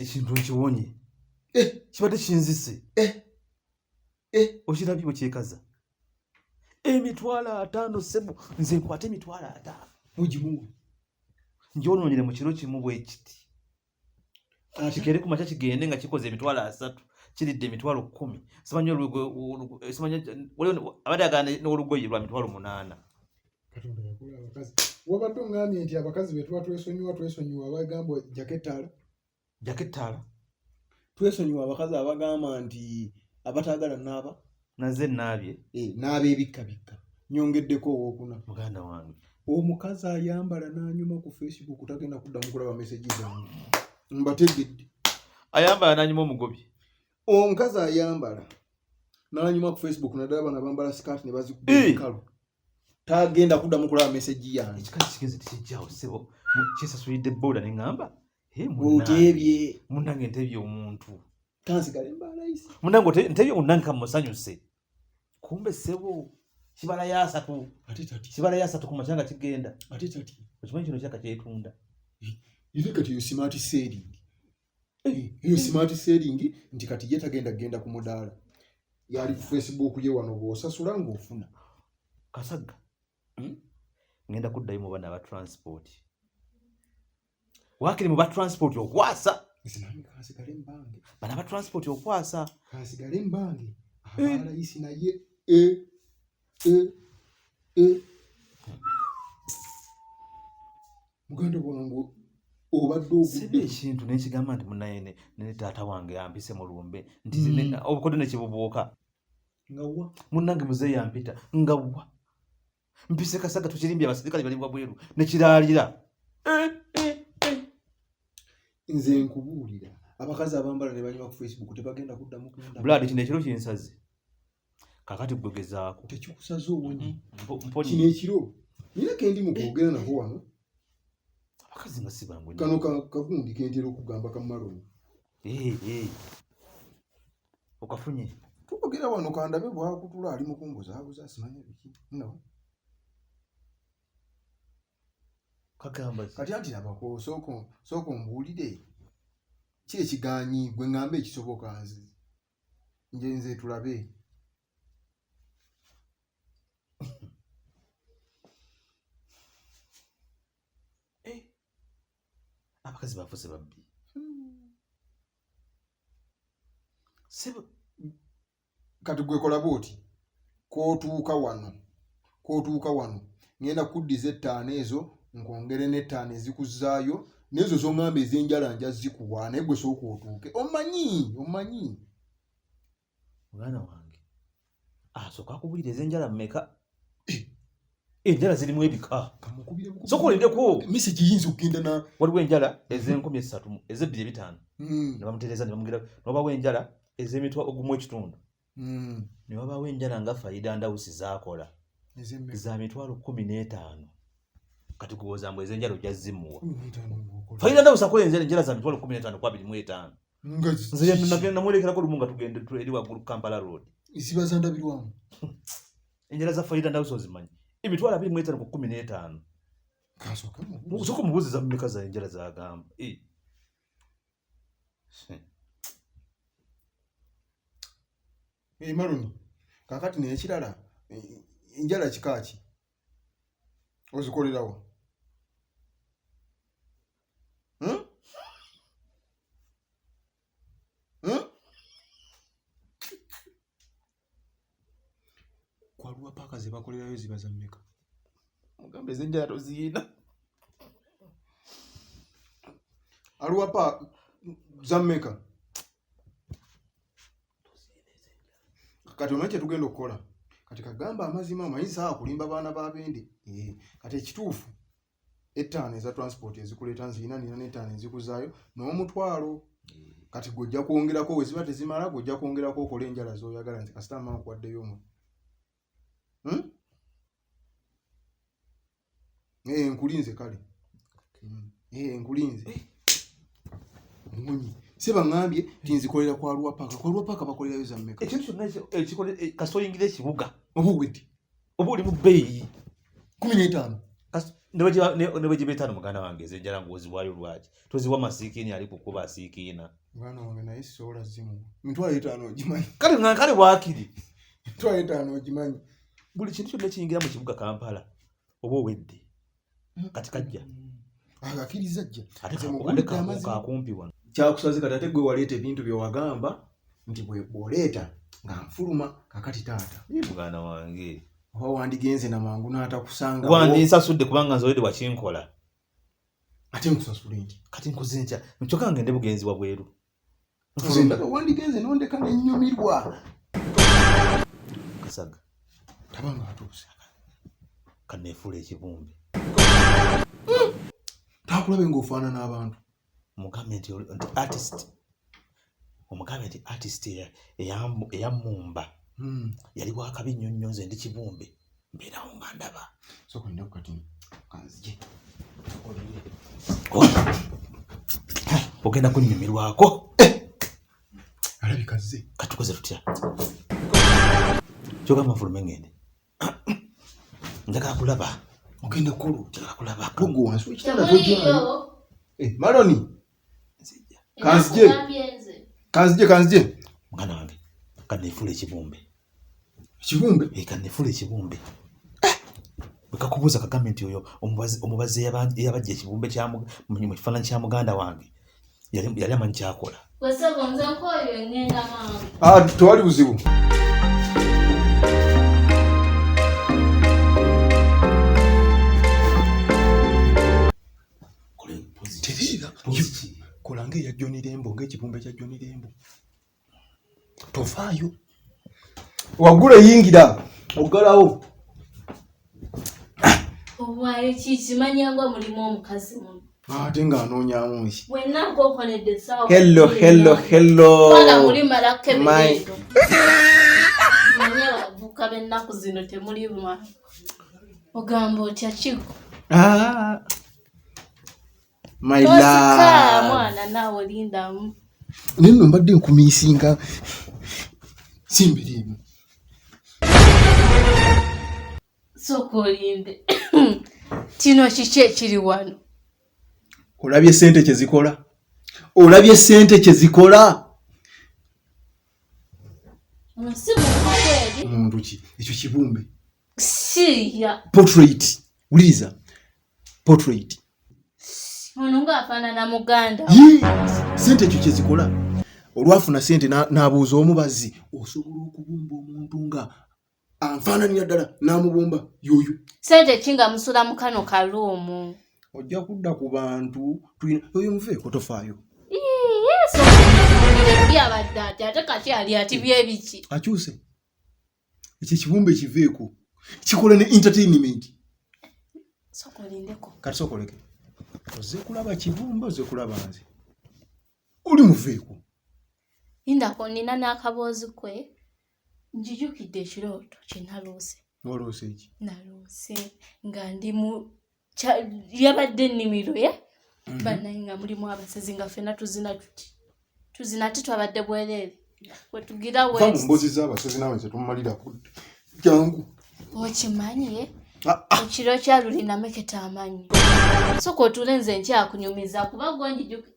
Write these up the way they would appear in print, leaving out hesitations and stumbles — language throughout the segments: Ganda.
ekintu ekiwonye kibadde kinzise okirabye bwe kyekaza emitwalo 5 ssebo nze nkwate emitwalo 5 mugimu njonoonyere mu kiro kimu bwe kiti kikere ku makya kigende nga kikoze emitwalo 3 kiridde emitwalo 10 simanyi abadde agana n'olugoye lwa mitwalo 8. Katonda yakola abakazi wabadde ongambye nti abakazi be tuba twesonyiwa abagamba jaketaala twesonyiwa abakazi abagamba nti abatagala naaba naze naabye naaba ebikka nyongeddeko owokuna muganda wange omukazi ayambala n'anyuma ku Facebook tagenda kuddamu kulaba meseji zange mbategedde ayambala n'anyuma omugobi omukazi ayambala n'anyuma ku Facebook naddala bana bambala skirt ne bazikuba tagenda kuddamu kulaba meseji yange ekikazi kigenze tekijjawo ssebo kyesasulidde boda ne ŋŋamba otebye munnange ntebye omuntu kansigale mbalayisi munnange ntebye munnange kamusanyuse kumbe ssebo kibala ya 3 ku makya nga kigenda ate tati okimanyi kino kyaka kyetunda ire kati yo smart selling smart selling nti kati ye tagenda ku mudaala yali ku Facebook ye wano bw'osasula ng'ofuna kasaga ngenda kuddayo mu bana ba transport wakiri mu ba transport okwasa kasigale mbange bana ba transport okwasa kasigale mbange abalayisi naye muganda gwange obadde ogudde ekintu nekigamba nti munaye ne taata wange yampise mu lumbe nti obukodde nekibubuuka ngawa munnange muzeeyi yampita ngawa mpise kasaga tukirimbye abasirikale bali bwabweru nekiraalira nze nkubuulira abakazi abambala ne banyuma ku Facebook tebagenda kuddamu kunda blood kino ekiro kinsaze kakati gwegezaako tekikusaze owonye kino ekiro nina kendi mu kwogera nabo wano abakazi nga sibangwe kano kagundi kentera okugamba kamaloni okafunye twogera wano kandabe bwakutula ali mukumbuzaabuza simanya biki no kagamba kati anti abako soko mbuulire ki ekiganyi gwe ŋŋambe ekisoboka nze tulabe abakazi bafuse babbi kati gwekola bwoti kootuuka wano ngenda kuddiza 5 ezo nkongere ne5 ezikuzaayo nezo zoŋŋamba ez'enjala nja zikuwa naye gwe sooka otuuke omanyi mwana wange asooka akubulira ez'enjala mmeka enjala zirimu ebika sokolindeko misi giyinza okugenda na waliwo enjala ez' $3,000 ez'S2,500 ne bamutereeza ne bamugera nobawo enjala ez'emitwa ogumu ekitundu ne wabawo enjala nga Faida Ndawusi zaakola za mitwalo 15 kati kuwoza mbwe ez'enjala ojja zimuwa Faida Ndawusi akola enjala za mitwalo 15 kwa 25 nze namwelekerako lumu nga tugende eri waggulu Kampala Road ziba zandabirwamu enjala za Faida Ndawusi ozimanyi emitwalo 25 ku 15 soko mubuzi za mmeka za enjala zagamba Maloni kakati nekirala enjala kikaaki ozikolerawo kwaluwa paaka ze bakolerayo ziba za mmeka mugambe ez'enjala toziyina aluwa paaka za mmeka kati omanyi kye tugenda okukola kati kagamba amazima amayinza akulimba baana babende kati ekituufu 5 eza transport ezikuleeta nziyina nina ne5 ezikuzaayo n'omutwalo kati gojja kwongerako weziba tezimala gojja kwongerako okola enjala z'oyagala nti kasita mama nkwaddeyo omwe nkulinze kale nkulinze munyi seba ngambye tinzikolera kwa Luwa Paaka bakolerayo za mmeka ekintu kyonna kasoyingira ekibuga obuwedde oba oli mu bbeeyi 15 ne bwegibetano muganda wange ezenjala ngoziwayo lwaki toziwa masiikini ali kukuba asiikiina mwana wange naye sisobola zimu mitwalo 5 ogimanyi kale waakiri mitwalo 5 ogimanyi buli kintu kyonna kiyingira mu kibuga Kampala oba owedde kati kajja akakiriza jja ate kakumpi wano kyakusaze kati ate gwe waleeta ebintu byewagamba nti bw'oleeta nga nfuluma kakati taata muganda wange oba wandigenze namangu n'atakusanga wandinsasudde kubanga nzolede wakinkola ate nkusasule nti kati nkoze ntya kyokka ngende bugenzi wa bweru wandigenze nondeka nenyumirwa kasaga tabanga atuuse kanefuula ekibumbe takulabe ng'ofaanana abantu omugambe nti artist eyamumba yali wakabi nnyo nnyo nze ndi kibumbe mbeerawo nga ndaba sokolinaku kati kanzije ogenda kunnyumirwako alabika zze katukoze tutya kyogamba nfulume ngende njagala kulaba ogenda kukola njagala kulaba bugu wansi wekitanda tojjayo maloni kanzije mwana wange kanefuula ekibumbe kanefuula ekibumbe bwekakubuuza kagambe nti oyo omubazi eyabajja ekibumbe mu kifaananyi kya muganda wange yali amanyi kyakola tewali buzibu kola ng'eya Johnny Lembo ng'ekibumbe kya Johnny Lembo tofaayo waggula eyingira oggalawo obwayo kikimanyangwa mulimu omukazi muno ate ng'anoonyaamu ki wenna nkokonedde essaawa hello mulimalako ebigendo manye bavuka b'ennaku zino temuli mwana ogamba otya kigo tosika mwana naawe lindamu naye nno mbadde nkumiisinga simbiriimu sooka olinde kino kiki ekiri wano olabye ssente kyezikola muntu ki ekyo kibumbe siya portrait wuliriza portrait ono ng'afaanana muganda ssente ekyo kyezikola olwafuna ssente n'abuuza omubazzi osobola okubumba omuntu nga anfaananira ddala n'amubumba yoyo ssente ki nga musula mu kano kaluumu ojja kudda ku bantu tulina oyo muveeko tofaayo yesu byabadde ate kati ali ati byebiki akyuse ekyo ekibumbe kiveeko kikola ne entertainment sokolindeko kati sokoleke ozze kulaba kibumbe ozze kulaba nze oli muveeko indako nina n'akaboozi kwe njijukidde ekirooto kye naloose waloose eki naloose nga ndi mu yabadde ennimiro ye banaye nga mulimu abasezi nga ffenna tuzina titwabadde bwereere wetugira mu mbozi z'abasozi nawe nze tumumalira kudde jangu okimanyi ekiro kyalulina meketa amanyi soka otuule nze nkyakunyumiza kuba gwenjijuki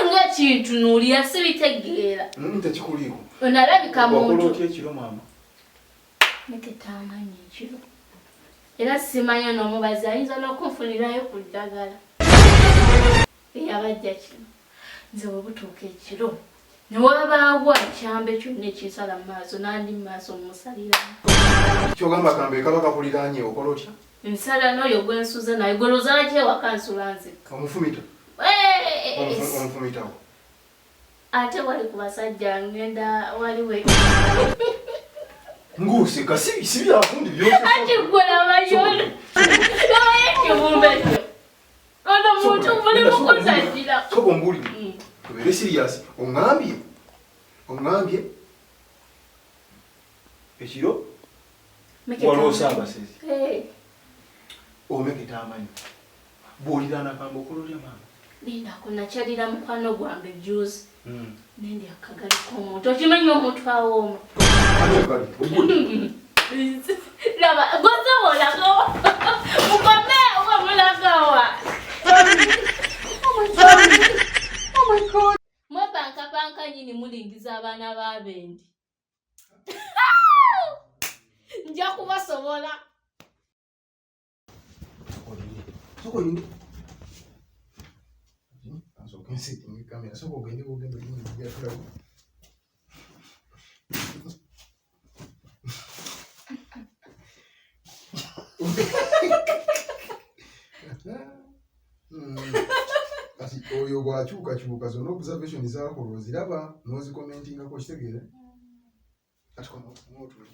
nga kintunuulira sibitegeera tekikuliiko onalabika muntu ekiro maama meketa amanyi ekiro era simanyi n'omubazi ayinza n'okunfunirayo ku ddagala eyabajja kino nze webutuuka ekiro ne wabaawo ekyambe kyonna ekinsala mu maaso n'andi mu maaso mumusaliramu kyogamba kambe kaba kakuliraanye okola otya ensala n'oyo gwensuza naye golozalaki ewaka nsula nzekka omufumita omufumitawo ate wali ku basajja ngenda waliwe ng'oseka si byakundi akigula mayono naye ekibumbe kyo ono muntu muli mukuzagira soka ombuulire tubeere siriyasi oŋŋambye ekiro waloosa abasezi omeketa amanyi bw'olira nakamba okola olya maama lindako nakyalira mukwano gwange juzi nendi akagali k'omuntu okimanyi omuntu awooma laba gozabolako mukome abaana b'abendi nja kubasobola sokolinde asooka ensetinga ekamera soka ogende bwogenda olingiatulago kati oyo bwakyukakyuka zonna observation zakola oziraba n'ozikomentingako kitegeere kati kono otule